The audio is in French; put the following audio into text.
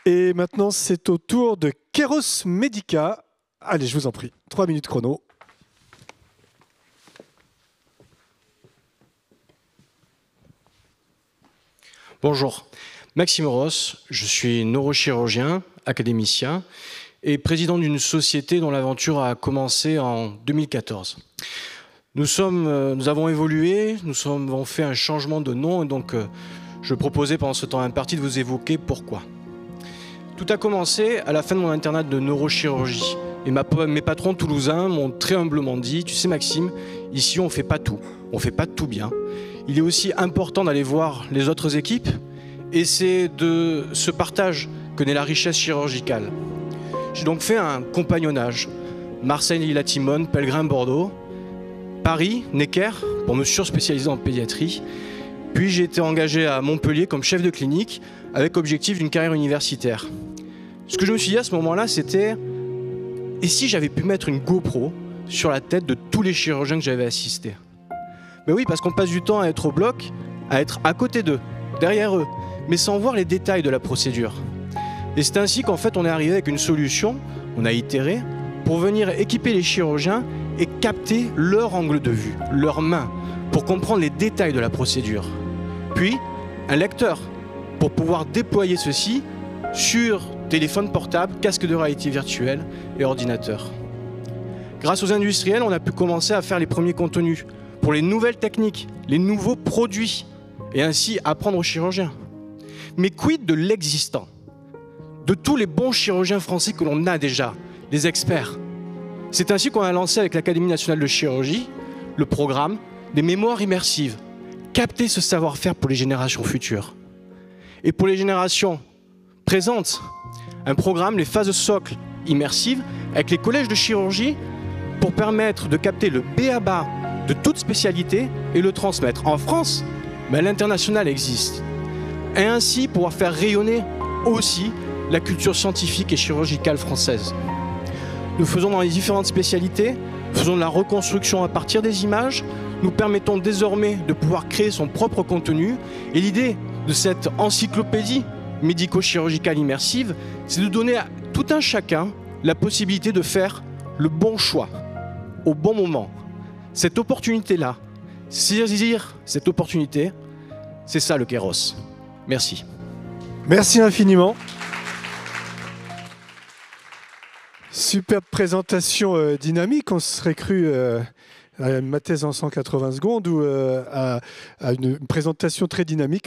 Et maintenant, c'est au tour de Kéros Medica. Allez, je vous en prie, 3 minutes chrono. Bonjour, Maxime Ross, je suis neurochirurgien, académicien et président d'une société dont l'aventure a commencé en 2014. Nous avons évolué, nous avons fait un changement de nom et donc je proposais pendant ce temps imparti de vous évoquer pourquoi. Tout a commencé à la fin de mon internat de neurochirurgie et mes patrons toulousains m'ont très humblement dit « Tu sais Maxime, ici on ne fait pas tout bien. Il est aussi important d'aller voir les autres équipes et c'est de ce partage que naît la richesse chirurgicale. » J'ai donc fait un compagnonnage. Marseille-Lille-Timone, Pellegrin-Bordeaux, Paris, Necker, pour me surspécialiser en pédiatrie. Puis j'ai été engagé à Montpellier comme chef de clinique avec objectif d'une carrière universitaire. Ce que je me suis dit à ce moment-là, c'était « Et si j'avais pu mettre une GoPro sur la tête de tous les chirurgiens que j'avais assistés ?» Mais oui, parce qu'on passe du temps à être au bloc, à être à côté d'eux, derrière eux, mais sans voir les détails de la procédure. Et c'est ainsi qu'en fait on est arrivé avec une solution, on a itéré, pour venir équiper les chirurgiens et capter leur angle de vue, leurs mains, pour comprendre les détails de la procédure. Puis, un lecteur, pour pouvoir déployer ceci sur téléphone portable, casque de réalité virtuelle et ordinateur. Grâce aux industriels, on a pu commencer à faire les premiers contenus pour les nouvelles techniques, les nouveaux produits, et ainsi apprendre aux chirurgiens. Mais quid de l'existant ? De tous les bons chirurgiens français que l'on a déjà, les experts. C'est ainsi qu'on a lancé avec l'Académie nationale de chirurgie le programme des mémoires immersives, capter ce savoir-faire pour les générations futures. Et pour les générations présentes, un programme, les phases socles immersives, avec les collèges de chirurgie, pour permettre de capter le b.a.-ba de toute spécialité et le transmettre. En France, mais à l'international existe. Et ainsi pouvoir faire rayonner aussi la culture scientifique et chirurgicale française. Nous faisons dans les différentes spécialités, faisons de la reconstruction à partir des images, nous permettons désormais de pouvoir créer son propre contenu. Et l'idée de cette encyclopédie médico-chirurgicale immersive, c'est de donner à tout un chacun la possibilité de faire le bon choix, au bon moment. Cette opportunité-là, saisir cette opportunité, c'est ça le Kéros. Merci. Merci infiniment. Superbe présentation dynamique, on se serait cru à ma thèse en 180 secondes ou à une présentation très dynamique.